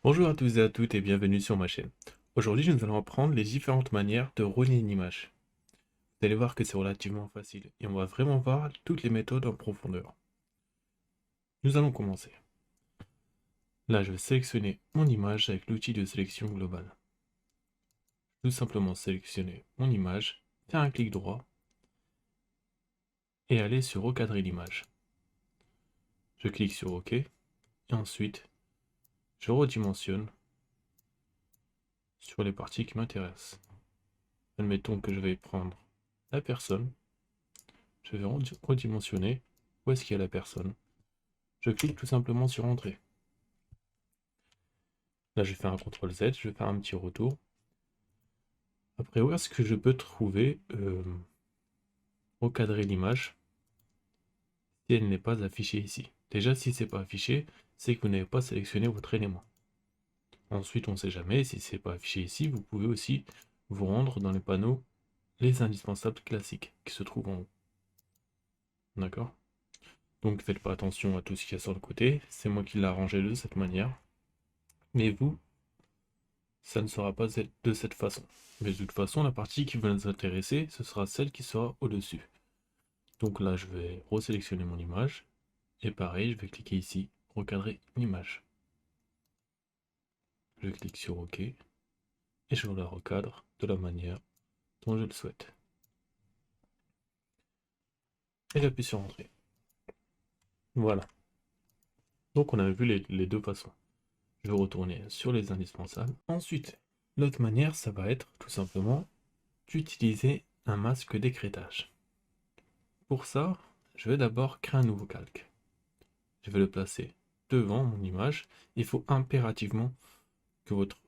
Bonjour à tous et à toutes et bienvenue sur ma chaîne. Aujourd'hui, nous allons apprendre les différentes manières de relier une image. Vous allez voir que c'est relativement facile et on va vraiment voir toutes les méthodes en profondeur. Nous allons commencer. Là, je vais sélectionner mon image avec l'outil de sélection globale. Tout simplement sélectionner mon image, faire un clic droit et aller sur recadrer l'image. Je clique sur OK et ensuite, je redimensionne sur les parties qui m'intéressent. Admettons que je vais prendre la personne. Je vais redimensionner où est-ce qu'il y a la personne. Je clique tout simplement sur Entrée. Là, je vais faire un CTRL Z, je vais faire un petit retour. Après, où est-ce que je peux trouver recadrer l'image si elle n'est pas affichée ici? Déjà, si c'est pas affiché, c'est que vous n'avez pas sélectionné votre élément. Ensuite, on ne sait jamais, si c'est pas affiché ici, vous pouvez aussi vous rendre dans les panneaux les indispensables classiques qui se trouvent en haut. D'accord? Donc, faites pas attention à tout ce qu'il y a sur le côté. C'est moi qui l'ai arrangé de cette manière. Mais vous, ça ne sera pas de cette façon. Mais de toute façon, la partie qui va nous intéresser, ce sera celle qui sera au-dessus. Donc là, je vais resélectionner mon image. Et pareil, je vais cliquer ici, recadrer l'image. Je clique sur OK. Et je la recadre de la manière dont je le souhaite. Et j'appuie sur Entrée. Voilà. Donc on a vu les deux façons. Je vais retourner sur les indispensables. Ensuite, l'autre manière, ça va être tout simplement d'utiliser un masque d'écrêtage. Pour ça, je vais d'abord créer un nouveau calque. Je vais le placer devant mon image. Il faut impérativement que votre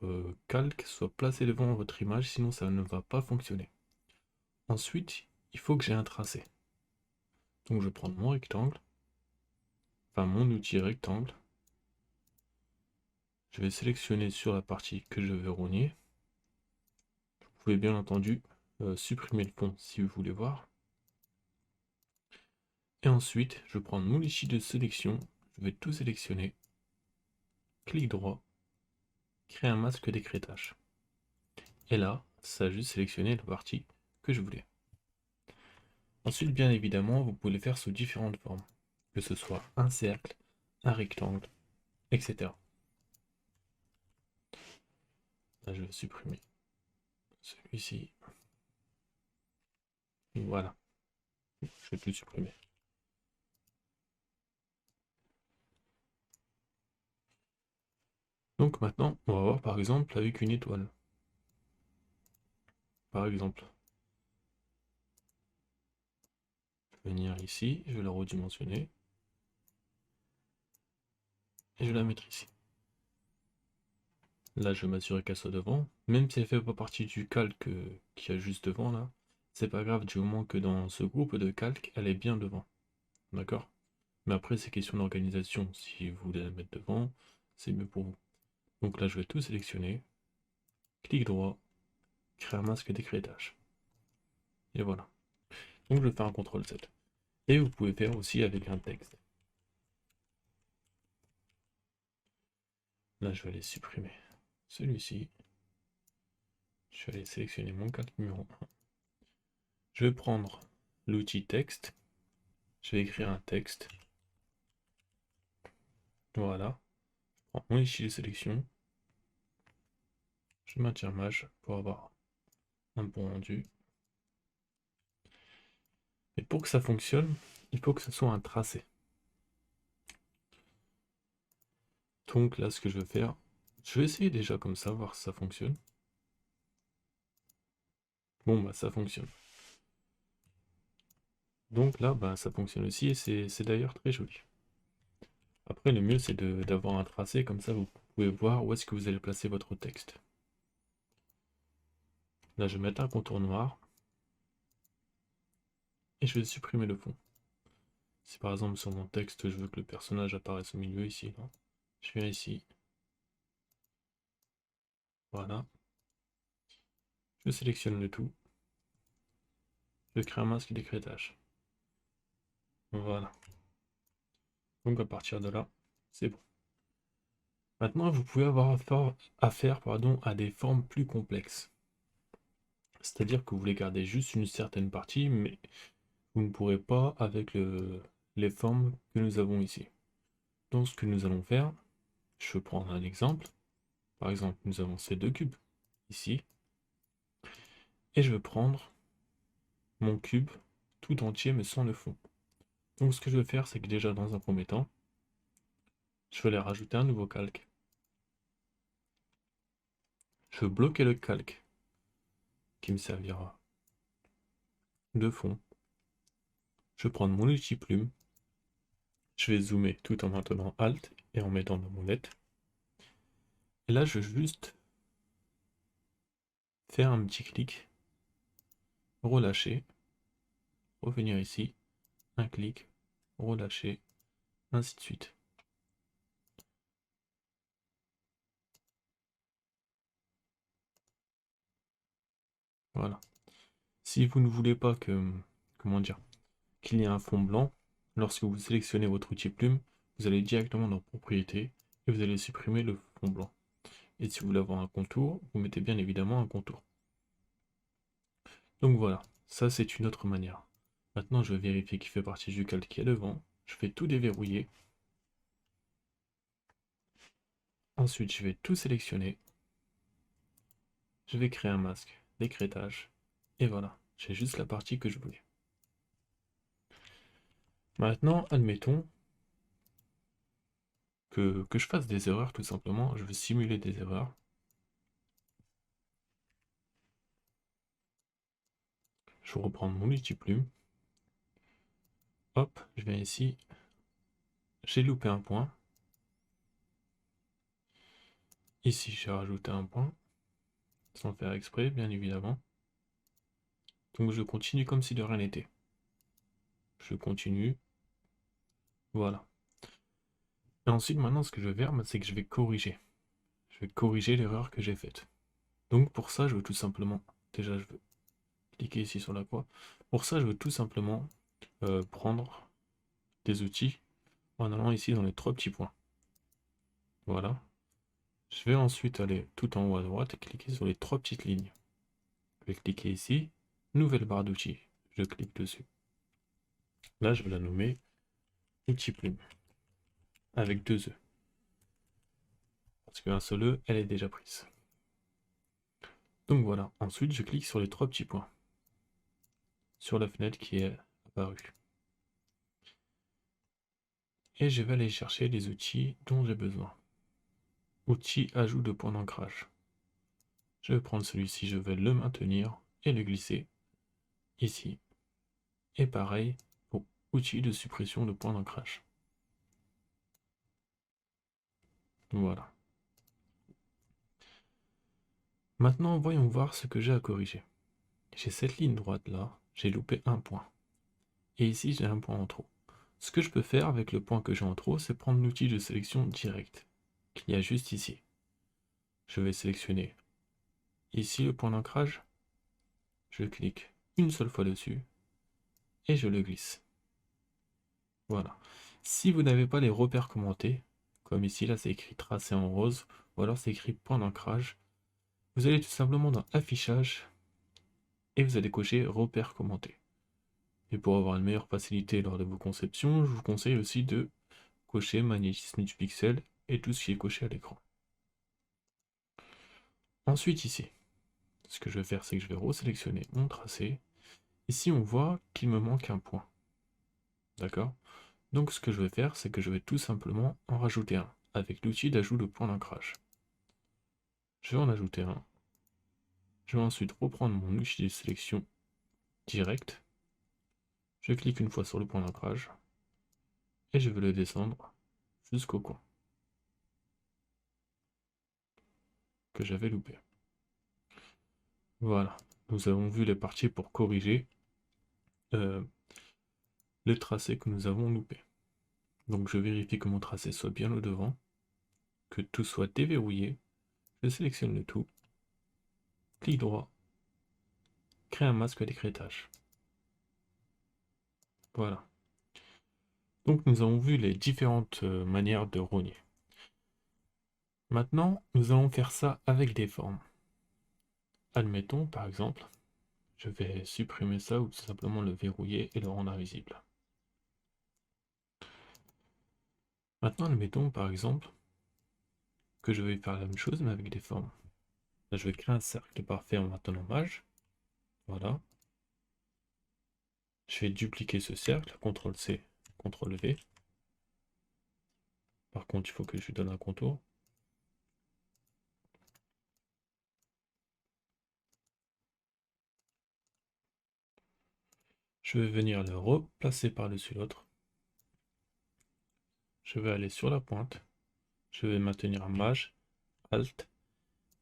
calque soit placé devant votre image, sinon ça ne va pas fonctionner. Ensuite, il faut que j'ai un tracé. Donc je prends mon rectangle, enfin mon outil rectangle. Je vais sélectionner sur la partie que je veux rogner. Vous pouvez bien entendu supprimer le fond si vous voulez voir. Et ensuite, je prends mon outil de sélection, je vais tout sélectionner, clic droit, créer un masque d'écrêtage. Et là, ça a juste sélectionné la partie que je voulais. Ensuite, bien évidemment, vous pouvez le faire sous différentes formes, que ce soit un cercle, un rectangle, etc. Là, je vais supprimer celui-ci. Voilà, je vais tout supprimer. Donc maintenant, on va voir par exemple avec une étoile. Par exemple, je vais venir ici, je vais la redimensionner, et je vais la mettre ici. Là, je vais m'assurer qu'elle soit devant, même si elle ne fait pas partie du calque qu'il y a juste devant là, c'est pas grave du moment que dans ce groupe de calques, elle est bien devant. D'accord? Mais après, c'est question d'organisation. Si vous voulez la mettre devant, c'est mieux pour vous. Donc là, je vais tout sélectionner, clic droit, créer un masque d'écrêtage. Et voilà. Donc je vais faire un CTRL Z. Et vous pouvez faire aussi avec un texte. Là, je vais aller supprimer celui-ci. Je vais aller sélectionner mon calque numéro 1. Je vais prendre l'outil texte. Je vais écrire un texte. Voilà. Je prends mon outil de sélection. Je maintiens Maj pour avoir un bon rendu. Et pour que ça fonctionne, il faut que ce soit un tracé. Donc là, ce que je vais faire, je vais essayer déjà comme ça, voir si ça fonctionne. Bon, bah ça fonctionne. Donc là, bah, ça fonctionne aussi et c'est d'ailleurs très joli. Après, le mieux, c'est d'avoir un tracé, comme ça vous pouvez voir où est-ce que vous allez placer votre texte. Là, je vais mettre un contour noir et je vais supprimer le fond. Si par exemple sur mon texte, je veux que le personnage apparaisse au milieu ici, non, je viens ici. Voilà. Je sélectionne le tout. Je crée un masque d'écrêtage. Voilà. Donc à partir de là, c'est bon. Maintenant, vous pouvez avoir affaire à des formes plus complexes. C'est-à-dire que vous voulez garder juste une certaine partie, mais vous ne pourrez pas avec les formes que nous avons ici. Donc ce que nous allons faire, je vais prendre un exemple. Par exemple, nous avons ces deux cubes ici. Et je vais prendre mon cube tout entier mais sans le fond. Donc ce que je vais faire, c'est que déjà dans un premier temps, je vais aller rajouter un nouveau calque. Je vais bloquer le calque qui me servira de fond. Je vais prendre mon outil plume. Je vais zoomer tout en maintenant Alt et en mettant dans mon molette. Et là, je vais juste faire un petit clic, relâcher, revenir ici, un clic, relâcher, ainsi de suite. Voilà. Si vous ne voulez pas que, comment dire, qu'il y ait un fond blanc, lorsque vous sélectionnez votre outil plume, vous allez directement dans Propriétés et vous allez supprimer le fond blanc. Et si vous voulez avoir un contour, vous mettez bien évidemment un contour. Donc voilà, ça c'est une autre manière. Maintenant je vais vérifier qu'il fait partie du calque qui est devant. Je vais tout déverrouiller. Ensuite je vais tout sélectionner. Je vais créer un masque d'écrêtage. Et voilà, j'ai juste la partie que je voulais. Maintenant, admettons que je fasse des erreurs tout simplement. Je veux simuler des erreurs. Je vais reprendre mon outil plume. Hop, je viens ici. J'ai loupé un point. Ici, j'ai rajouté un point. Sans faire exprès, bien évidemment. Donc je continue comme si de rien n'était. Je continue. Voilà. Et ensuite, maintenant, ce que je vais faire, c'est que je vais corriger. Je vais corriger l'erreur que j'ai faite. Donc pour ça, je veux tout simplement... Déjà, je veux cliquer ici sur la croix. Pour ça, je veux tout simplement prendre des outils en allant ici dans les trois petits points. Voilà. Je vais ensuite aller tout en haut à droite et cliquer sur les trois petites lignes. Je vais cliquer ici, nouvelle barre d'outils. Je clique dessus. Là, je vais la nommer outil plume avec deux E. Parce qu'un seul E, elle est déjà prise. Donc voilà. Ensuite, je clique sur les trois petits points. Sur la fenêtre qui est apparue. Et je vais aller chercher les outils dont j'ai besoin. Outil ajout de point d'ancrage. Je vais prendre celui-ci, je vais le maintenir et le glisser ici. Et pareil pour outil de suppression de point d'ancrage. Voilà. Maintenant, voyons voir ce que j'ai à corriger. J'ai cette ligne droite là, j'ai loupé un point. Et ici, j'ai un point en trop. Ce que je peux faire avec le point que j'ai en trop, c'est prendre l'outil de sélection direct, qu'il y a juste ici. Je vais sélectionner ici le point d'ancrage. Je clique une seule fois dessus et je le glisse. Voilà. Si vous n'avez pas les repères commentés, comme ici, là c'est écrit tracé en rose, ou alors c'est écrit point d'ancrage, vous allez tout simplement dans Affichage et vous allez cocher repères commentés. Et pour avoir une meilleure facilité lors de vos conceptions, je vous conseille aussi de cocher magnétisme du pixel et tout ce qui est coché à l'écran. Ensuite ici, ce que je vais faire, c'est que je vais resélectionner mon tracé. Ici, on voit qu'il me manque un point. D'accord? Donc ce que je vais faire, c'est que je vais tout simplement en rajouter un, avec l'outil d'ajout de point d'ancrage. Je vais en ajouter un. Je vais ensuite reprendre mon outil de sélection direct. Je clique une fois sur le point d'ancrage. Et je vais le descendre jusqu'au coin que j'avais loupé. Voilà, nous avons vu les parties pour corriger les tracés que nous avons loupés. Donc je vérifie que mon tracé soit bien au devant, que tout soit déverrouillé. Je sélectionne le tout, clic droit, crée un masque d'écrêtage. Voilà. Donc nous avons vu les différentes manières de rogner. Maintenant, nous allons faire ça avec des formes. Admettons, par exemple, je vais supprimer ça ou tout simplement le verrouiller et le rendre invisible. Maintenant, admettons, par exemple, que je vais faire la même chose mais avec des formes. Là, je vais créer un cercle parfait en maintenant mage. Voilà. Je vais dupliquer ce cercle, CTRL-C, CTRL-V. Par contre, il faut que je lui donne un contour. Je vais venir le replacer par-dessus l'autre. Je vais aller sur la pointe. Je vais maintenir Maj, Alt,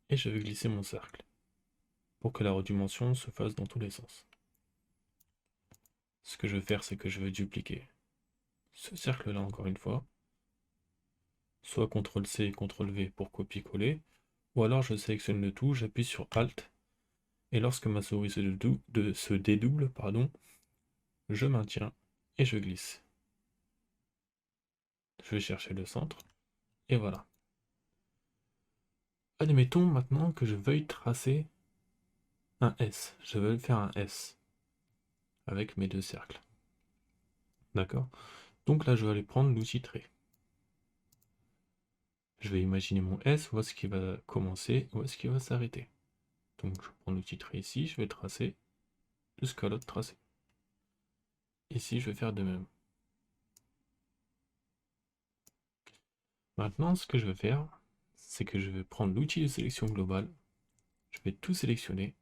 et je vais glisser mon cercle pour que la redimension se fasse dans tous les sens. Ce que je vais faire, c'est que je vais dupliquer ce cercle-là encore une fois. Soit CTRL-C et CTRL-V pour copier-coller, ou alors je sélectionne le tout, j'appuie sur Alt, et lorsque ma souris se dédouble, pardon, je maintiens et je glisse. Je vais chercher le centre, et voilà. Admettons maintenant que je veuille tracer un S. Je veux faire un S avec mes deux cercles. D'accord? Donc là, je vais aller prendre l'outil trait. Je vais imaginer mon S, où est-ce qu'il va commencer, où est-ce qu'il va s'arrêter. Donc je prends l'outil trait ici, je vais tracer jusqu'à l'autre tracé. Ici, je vais faire de même. Maintenant, ce que je vais faire, c'est que je vais prendre l'outil de sélection globale, je vais tout sélectionner,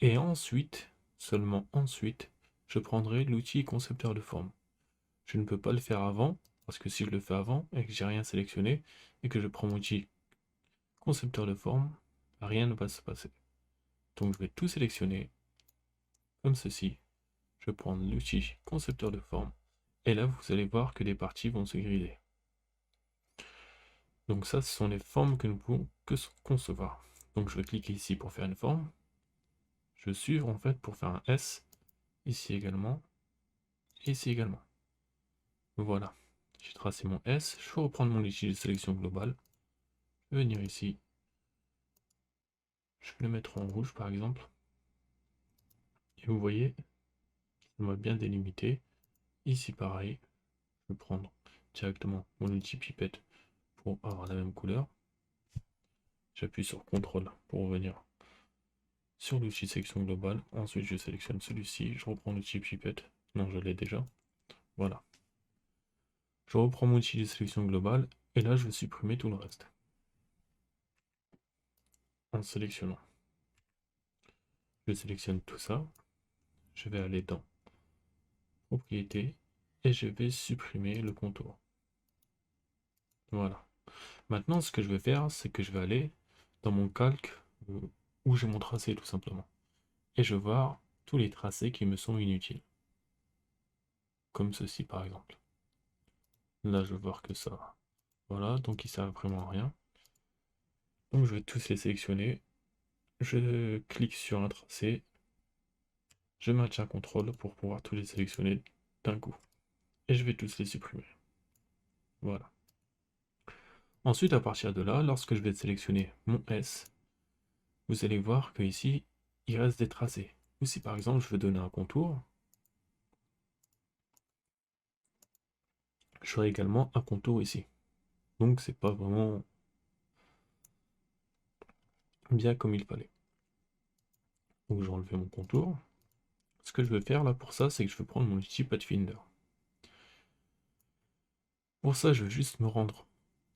et ensuite, seulement ensuite, je prendrai l'outil concepteur de forme. Je ne peux pas le faire avant, parce que si je le fais avant, et que j'ai rien sélectionné, et que je prends mon outil concepteur de forme, rien ne va se passer. Donc je vais tout sélectionner, comme ceci. Je vais prendre l'outil concepteur de forme, et là vous allez voir que des parties vont se grider. Donc ça, ce sont les formes que nous pouvons concevoir. Donc je vais cliquer ici pour faire une forme. Je vais suivre en fait pour faire un S, ici également, et ici également. Voilà, j'ai tracé mon S, je vais reprendre mon outil de sélection globale. Je vais venir ici, je vais le mettre en rouge par exemple. Et vous voyez, on va bien délimiter. Ici pareil, je vais prendre directement mon outil pipette pour avoir la même couleur. J'appuie sur CTRL pour revenir sur l'outil sélection globale. Ensuite, je sélectionne celui-ci. Je reprends l'outil pipette. Non, je l'ai déjà. Voilà. Je reprends mon outil de sélection globale. Et là, je vais supprimer tout le reste. En sélectionnant. Je sélectionne tout ça. Je vais aller dans Propriétés. Et je vais supprimer le contour. Voilà. Maintenant, ce que je vais faire, c'est que je vais aller dans mon calque où j'ai mon tracé tout simplement. Et je vais voir tous les tracés qui me sont inutiles. Comme ceci par exemple. Là, je vais voir que ça. Voilà, donc ils servent vraiment à rien. Donc je vais tous les sélectionner. Je clique sur un tracé. Je maintiens CTRL pour pouvoir tous les sélectionner d'un coup. Et je vais tous les supprimer. Voilà. Ensuite, à partir de là, lorsque je vais sélectionner mon S, vous allez voir que ici, il reste des tracés. Ou si par exemple je veux donner un contour, j'aurai également un contour ici. Donc c'est pas vraiment bien comme il fallait. Donc je vais enlever mon contour. Ce que je vais faire là pour ça, c'est que je vais prendre mon outil Pathfinder. Pour ça, je vais juste me rendre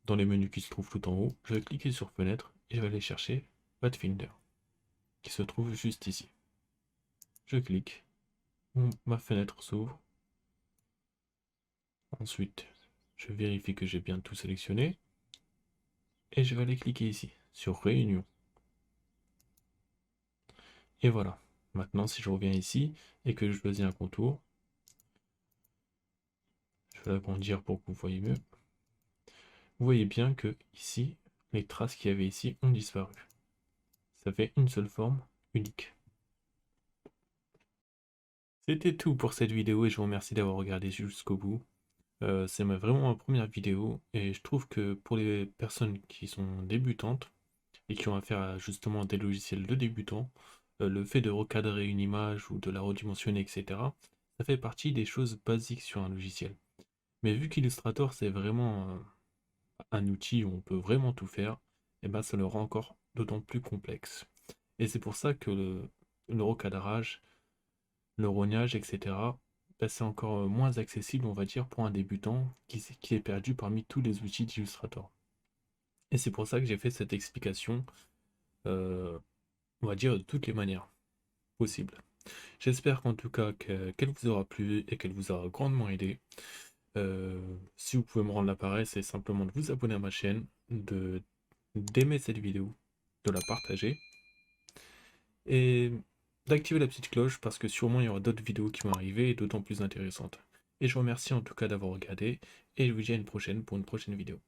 dans les menus qui se trouvent tout en haut. Je vais cliquer sur Fenêtre et je vais aller chercher Pathfinder, qui se trouve juste ici. Je clique, ma fenêtre s'ouvre. Ensuite, je vérifie que j'ai bien tout sélectionné. Et je vais aller cliquer ici, sur Réunion. Et voilà. Maintenant, si je reviens ici et que je choisis un contour, je vais l'agrandir pour que vous voyez mieux. Vous voyez bien que ici, les traces qu'il y avait ici ont disparu. Ça fait une seule forme unique. C'était tout pour cette vidéo et je vous remercie d'avoir regardé jusqu'au bout. Vraiment ma première vidéo et je trouve que pour les personnes qui sont débutantes et qui ont affaire à justement des logiciels de débutants, le fait de recadrer une image ou de la redimensionner, etc., ça fait partie des choses basiques sur un logiciel. Mais vu qu'Illustrator, c'est vraiment un outil où on peut vraiment tout faire, et ben ça le rend encore d'autant plus complexe. Et c'est pour ça que le recadrage, le rognage, etc., ben, c'est encore moins accessible, on va dire, pour un débutant qui est perdu parmi tous les outils d'Illustrator. Et c'est pour ça que j'ai fait cette explication, euh, on va dire, de toutes les manières possibles. J'espère qu'en tout cas qu'elle vous aura plu et qu'elle vous aura grandement aidé. Si vous pouvez me rendre l'appareil, c'est simplement de vous abonner à ma chaîne, d'aimer cette vidéo, de la partager et d'activer la petite cloche parce que sûrement il y aura d'autres vidéos qui vont arriver et d'autant plus intéressantes. Et je vous remercie en tout cas d'avoir regardé et je vous dis à une prochaine pour une prochaine vidéo.